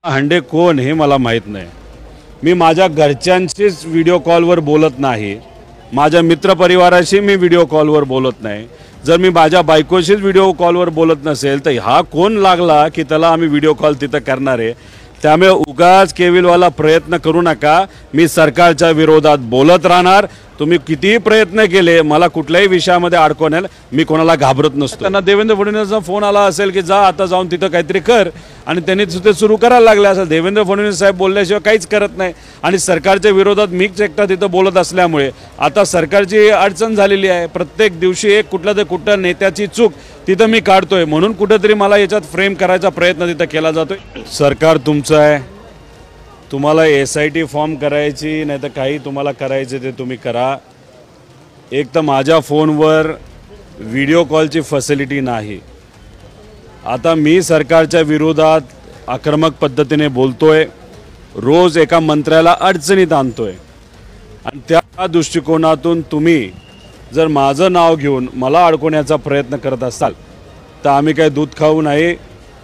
हांडे कोण हे मला माहीत नाही। मी माझ्या घरच्यांशीच व्हिडिओ कॉलवर बोलत नाही, माझ्या मित्रपरिवाराशी मी व्हिडिओ कॉलवर बोलत नाही। जर मी माझ्या बायकोशीच व्हिडिओ कॉलवर बोलत नसेल तर हा कोण लागला की त्याला आम्ही व्हिडिओ कॉल तिथं करणार आहे। त्यामुळे उगाच केविलवाला प्रयत्न करू नका। मी सरकारच्या विरोधात बोलत राहणार। तुम्ही कितीही प्रयत्न केले मला कुठल्याही विषयामध्ये अडकवण्याला मी कोणाला घाबरत नसतो। त्यांना देवेंद्र फडणवीसांचा फोन आला असेल की जा आता जाऊन तिथं काहीतरी कर आणि त्यांनी ते सुरू करायला लागले असेल। देवेंद्र फडणवीस साहेब बोलल्याशिवाय काहीच करत नाही आणि सरकारच्या विरोधात मीच एकटा तिथं बोलत असल्यामुळे आता सरकारची अडचण झालेली आहे। प्रत्येक दिवशी एक कुठल्या नेत्याची चूक तिथं मी काढतोय, म्हणून कुठेतरी मला याच्यात फ्रेम करायचा प्रयत्न तिथं केला जातोय। सरकार तुमचं आहे, तुम्हाला SIT फॉर्म करायची नाही तर काही तुम्हाला करायचे ते तुम्ही करा। एक तर माझ्या फोनवर व्हिडिओ कॉलची फॅसिलिटी नाही। आता मी सरकारच्या विरोधात आक्रमक पद्धतीने बोलतोय, रोज एका मंत्र्याला अडचणीत आणतोय आणि त्या दृष्टिकोनातून तुम्ही जर माझं नाव घेऊन मला अडकवण्याचा प्रयत्न करत असाल तर आम्ही काही दूध खाऊ नाही।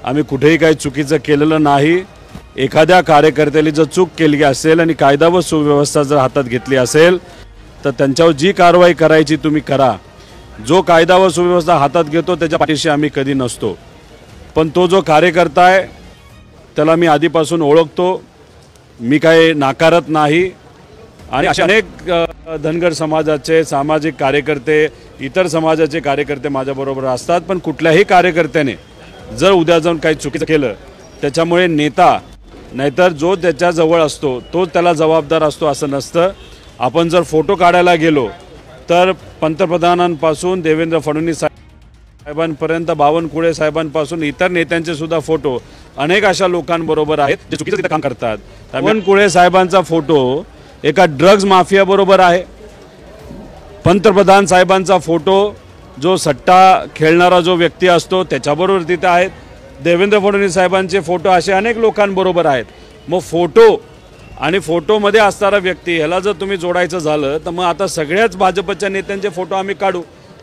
आम्ही कुठेही काही चुकीचं केलेलं नाही। एखाद्या कार्यकर्त्याने जर चूक केली असेल आणि कायदा व सुव्यवस्था जर हातात घेतली असेल तर त्यांच्यावर जी कारवाई करायची तुम्ही करा। जो कायदा व सुव्यवस्था हातात घेतो त्याच्या पाठीशी आम्ही कधी नसतो, पण तो जो कार्यकर्ता आहे त्याला मी आधीपासून ओळखतो, मी काही नाकारत नाही। आणि अशा अनेक धनगर समाजाचे सामाजिक कार्यकर्ते इतर समाजाचे कार्यकर्ते माझ्याबरोबर असतात, पण कुठल्याही कार्यकर्त्याने जर उद्या जाऊन काही चुकीचं केलं त्याच्यामुळे नेता नाहीतर जो त्याच्याजवळ असतो तो त्याला जबाबदार असतो असं नसतं। आपण जर फोटो काढायला गेलो तर पंतप्रधानांपासून देवेंद्र फडणवीस साहेबांपर्यंत बावनकुळे साहेबांपासून इतर नेत्यांचे सुद्धा फोटो अनेक अशा लोकांबरोबर आहेत जे चुकीचं काम करतात। बावनकुळे साहेबांचा फोटो एका ड्रग्ज माफिया बरोबर आहे, पंतप्रधान साहेबांचा फोटो जो सट्टा खेळणारा जो व्यक्ती असतो त्याच्याबरोबर तिथे आहेत, देवेंद्र फडणवीस साहेबांचे फोटो असे अनेक लोकांबरोबर आहेत। मग फोटो आणि फोटोमध्ये असणारा व्यक्ती ह्याला जर तुम्ही जोडायचं झालं तर मग आता सगळ्याच भाजपच्या नेत्यांचे फोटो आम्ही काढू।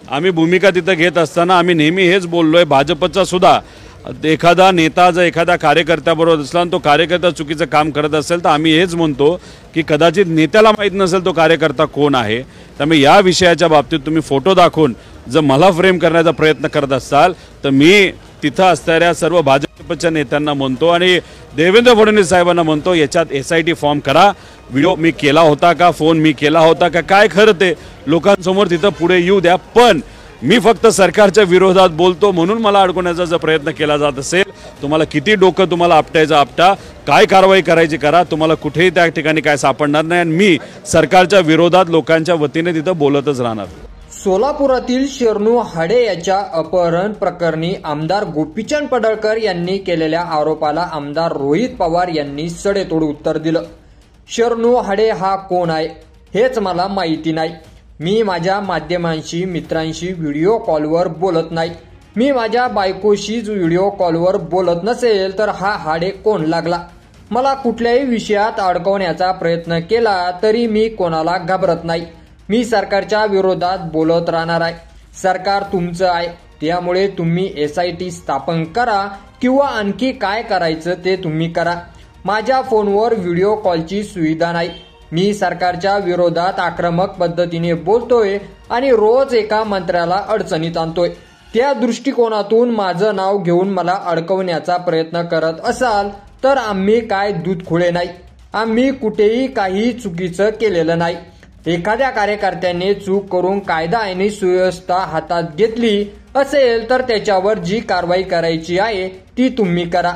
आम्ही भूमिका तिथं घेत असताना आम्ही नेहमी हेच बोललोय, भाजपचा सुद्धा एखादा नेता जर एखाद्या कार्यकर्त्याबरोबर असला आणि तो कार्यकर्ता चुकीचं काम करत असेल तर आम्ही हेच म्हणतो की कदाचित नेत्याला माहीत नसेल तो कार्यकर्ता कोण आहे। त्यामुळे या विषयाच्या बाबतीत तुम्ही फोटो दाखवून जर मला फ्रेम करण्याचा प्रयत्न करत असाल तर मी तिथं असणाऱ्या सर्व भाजपच्या नेत्यांना म्हणतो आणि देवेंद्र फडणवीस साहेबांना म्हणतो याच्यात SIT फॉर्म करा। व्हिडिओ मी केला होता का, फोन मी केला होता का, काय खरं ते लोकांसमोर तिथं पुढे येऊ द्या, पण मी फक्त सरकारच्या विरोधात बोलतो म्हणून मला अडकवण्याचा जर प्रयत्न केला जात असेल तुम्हाला किती डोकं तुम्हाला आपटायचं आपटा, काय कारवाई करायची करा, तुम्हाला कुठेही त्या ठिकाणी काय सापडणार नाही आणि मी सरकारच्या विरोधात लोकांच्या वतीने तिथं बोलतच राहणार। सोलापुरातील शरणू हाडे याच्या अपहरण प्रकरणी आमदार गोपीचंद पडळकर यांनी केलेल्या आरोपाला आमदार रोहित पवार यांनी सडेतोड उत्तर दिलं। शरणू हाडे हा कोण आहे हेच मला माहिती नाही। मी माझ्या माध्यमांशी मित्रांशी व्हिडिओ कॉलवर बोलत नाही। मी माझ्या बायकोशीच व्हिडिओ कॉलवर बोलत नसेल तर हा हाडे कोण लागला। मला कुठल्याही विषयात अडकवण्याचा प्रयत्न केला तरी मी कोणाला घाबरत नाही। मी सरकारच्या विरोधात बोलत राहणार आहे। सरकार तुमचं आहे, त्यामुळे तुम्ही SIT स्थापन करा किंवा आणखी काय करायचं ते तुम्ही करा। माझ्या फोनवर व्हिडिओ कॉलची सुविधा नाही। मी सरकारच्या विरोधात आक्रमक पद्धतीने बोलतोय आणि रोज एका मंत्र्याला अडचणीत आणतोय। त्या दृष्टिकोनातून माझं नाव घेऊन मला अडकवण्याचा प्रयत्न करत असाल तर आम्ही काय दूध खुळे नाही। आम्ही कुठेही काही चुकीचं केलेलं नाही। एखाद्या कार्यकर्त्याने चूक करून कायदा आणि सुव्यवस्था हातात घेतली असेल तर त्याच्यावर जी कारवाई करायची आहे ती तुम्ही करा।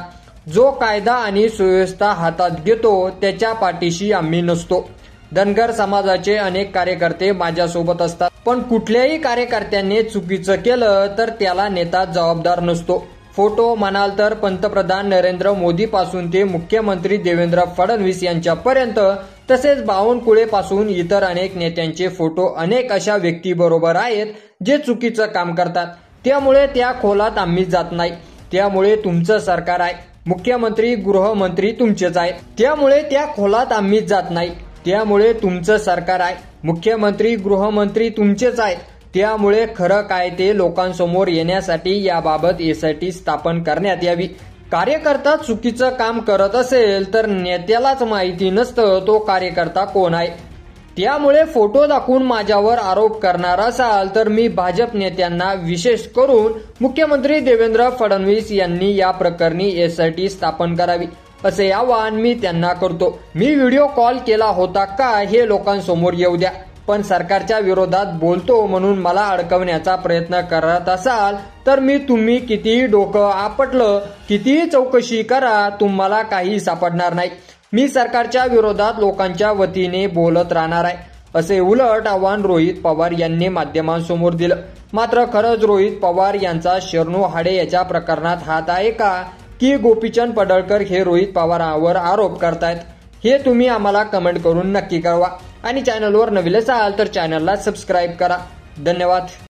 जो कायदा आणि सुव्यवस्था हातात घेतो त्याच्या पाठीशी आम्ही नसतो। धनगर समाजाचे अनेक कार्यकर्ते माझ्यासोबत असतात, पण कुठल्याही कार्यकर्त्याने चुकीचं केलं तर त्याला नेता जबाबदार नसतो। फोटो म्हणाल तर पंतप्रधान नरेंद्र मोदी पासून ते मुख्यमंत्री देवेंद्र फडणवीस यांच्यापर्यंत तसेच बावनकुळे पासून इतर अनेक नेत्यांचे फोटो अनेक अशा व्यक्तीबरोबर आहेत जे चुकीचं काम करतात। त्यामुळे त्या खोलात आम्ही जात नाही। त्यामुळे तुमचं सरकार आहे, मुख्यमंत्री गृहमंत्री तुमचेच आहेत, त्यामुळे त्या खोलात आम्ही जात नाही। त्यामुळे तुमचं सरकार आहे, मुख्यमंत्री गृहमंत्री तुमचेच आहेत, त्यामुळे खरं काय ते लोकांसमोर येण्यासाठी याबाबत SIT स्थापन करण्यात यावी। कार्यकर्ता चुकीचं काम करत असेल तर नेत्यालाच माहिती नसतं तो कार्यकर्ता कोण आहे. त्यामुळे फोटो दाखवून माझ्यावर आरोप करणार असाल तर मी भाजप नेत्यांना विशेष करून मुख्यमंत्री देवेंद्र फडणवीस यांनी या प्रकरणी SIT स्थापन करावी असे आवाहन मी त्यांना करतो. मी व्हिडिओ कॉल केला होता का हे लोकांसमोर येऊ द्या, पण सरकारच्या विरोधात बोलतो म्हणून मला अडकवण्याचा प्रयत्न करत असाल तर तुम्ही कितीही डोकं आपटलं, कितीही चौकशी करा, तुम्हाला काही सापडणार नाही. मी सरकारच्या विरोधात लोकांच्या वतीने बोलत राहणार आहे असे उलट आव्हान रोहित पवार यांनी माध्यमांसमोर दिलं. मात्र खरंच रोहित पवार यांचा शरणू हाडे याच्या प्रकरणात हात आहे का, की गोपीचंद पडळकर हे रोहित पवारांवर आरोप करतायत, हे तुम्ही आम्हाला कमेंट करून नक्की कळवा. आणि चॅनलवर नवीन असाल तर चॅनलला सबस्क्राईब करा. धन्यवाद.